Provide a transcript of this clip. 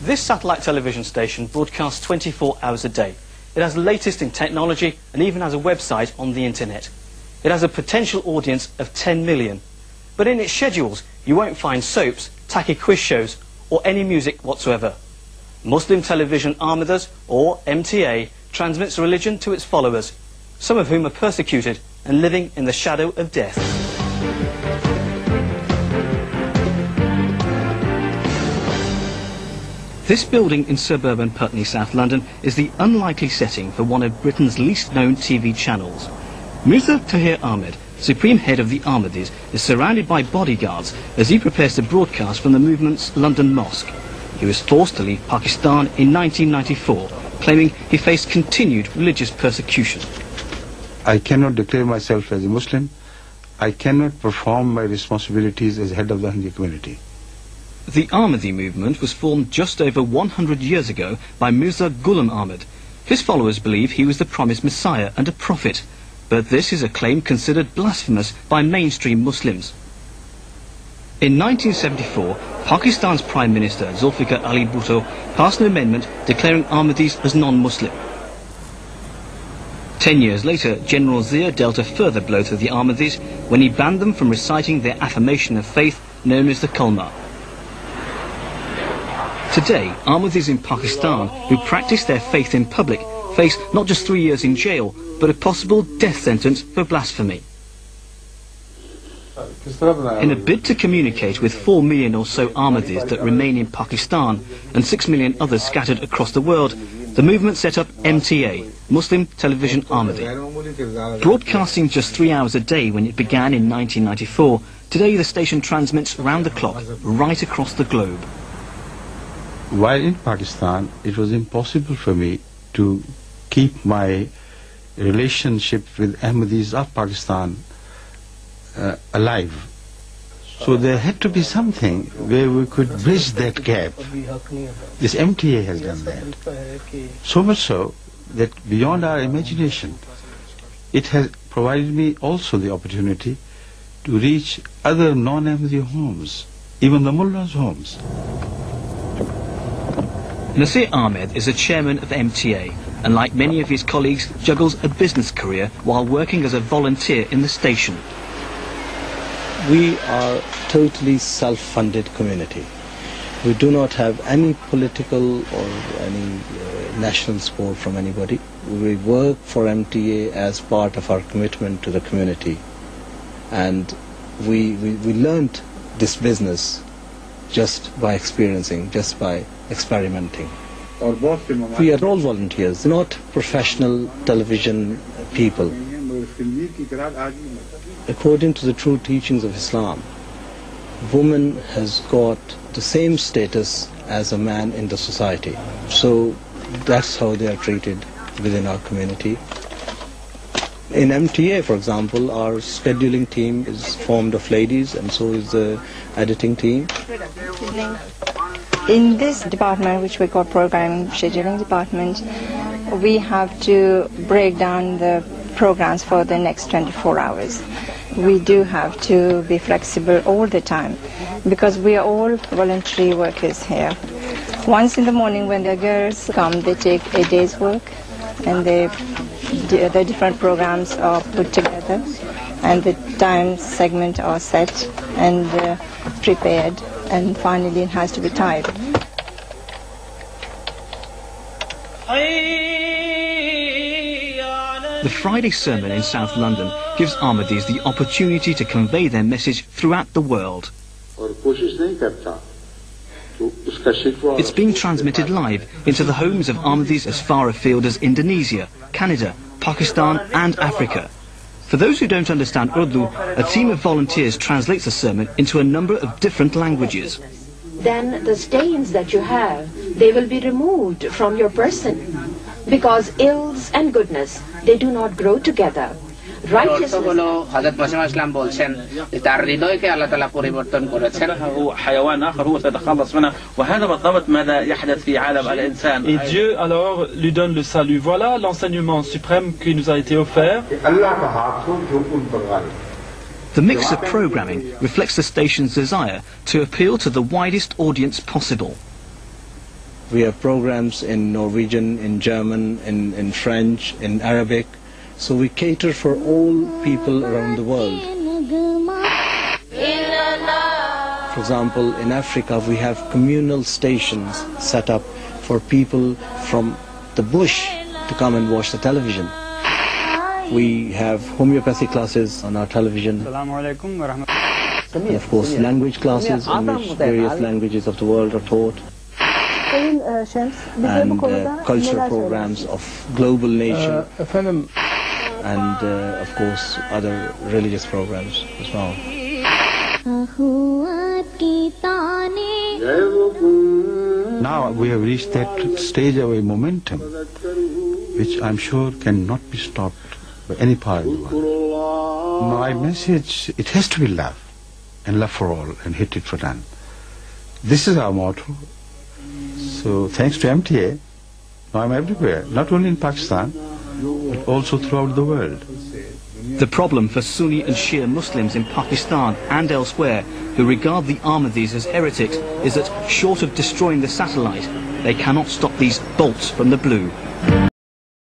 This satellite television station broadcasts 24 hours a day. It has the latest in technology and even has a website on the internet. It has a potential audience of 10 million. But in its schedules, you won't find soaps, tacky quiz shows, or any music whatsoever. Muslim Television Ahmadis, or MTA, transmits religion to its followers, some of whom are persecuted and living in the shadow of death. This building in suburban Putney, South London, is the unlikely setting for one of Britain's least known TV channels. Mirza Tahir Ahmed, supreme head of the Ahmadis, is surrounded by bodyguards as he prepares to broadcast from the movement's London mosque. He was forced to leave Pakistan in 1994, claiming he faced continued religious persecution. I cannot declare myself as a Muslim. I cannot perform my responsibilities as head of the Ahmadi community. The Ahmadi movement was formed just over 100 years ago by Mirza Ghulam Ahmed. His followers believe he was the promised Messiah and a prophet, but this is a claim considered blasphemous by mainstream Muslims. In 1974, Pakistan's Prime Minister Zulfikar Ali Bhutto passed an amendment declaring Ahmadis as non-Muslim. 10 years later, General Zia dealt a further blow to the Ahmadis when he banned them from reciting their affirmation of faith known as the Kalma. Today, Ahmadis in Pakistan who practice their faith in public face not just 3 years in jail, but a possible death sentence for blasphemy. In a bid to communicate with 4 million or so Ahmadis that remain in Pakistan and 6 million others scattered across the world, the movement set up MTA, Muslim Television Ahmadi. Broadcasting just 3 hours a day when it began in 1994, today the station transmits round the clock, right across the globe. While in Pakistan, it was impossible for me to keep my relationship with Ahmadis of Pakistan alive. So there had to be something where we could bridge that gap. This MTA has done that. So much so that beyond our imagination, it has provided me also the opportunity to reach other non-Ahmadi homes, even the mullahs' homes. Nasir Ahmed is the chairman of MTA and, like many of his colleagues, juggles a business career while working as a volunteer in the station. We are totally self-funded community. We do not have any political or any national support from anybody. We work for MTA as part of our commitment to the community. And we learnt this business just by experiencing, just by experimenting. We are all volunteers, not professional television people. According to the true teachings of Islam, woman has got the same status as a man in the society. So that's how they are treated within our community. In MTA, for example, our scheduling team is formed of ladies, and so is the editing team. In this department, which we call Programming Scheduling Department, we have to break down the programs for the next 24 hours. We do have to be flexible all the time because we are all voluntary workers here. Once in the morning when the girls come, they take a day's work and the different programs are put together and the time segment are set and prepared, and finally it has to be typed. The Friday sermon in South London gives Ahmadis the opportunity to convey their message throughout the world. It's being transmitted live into the homes of Ahmadis as far afield as Indonesia, Canada, Pakistan and Africa. For those who don't understand Urdu, a team of volunteers translates the sermon into a number of different languages. Then the stains that you have, they will be removed from your person, because ills and goodness, they do not grow together. Righteousness. Et Dieu alors lui donne le salut. Voilà l'enseignement suprême qui nous a été offert. The mix of programming reflects the station's desire to appeal to the widest audience possible. We have programs in Norwegian, in German, in French, in Arabic. So we cater for all people around the world. For example, in Africa we have communal stations set up for people from the bush to come and watch the television. We have homeopathy classes on our television. And of course language classes in which various languages of the world are taught. And cultural programs of global nature. And of course other religious programs as well. Now we have reached that stage of a momentum which I'm sure cannot be stopped by any part of the world. My message, it has to be love, and love for all, and hatred for none. This is our motto. So thanks to MTA, now I'm everywhere, not only in Pakistan, but also throughout the world. The problem for Sunni and Shia Muslims in Pakistan and elsewhere who regard the Ahmadis as heretics is that, short of destroying the satellite, they cannot stop these bolts from the blue.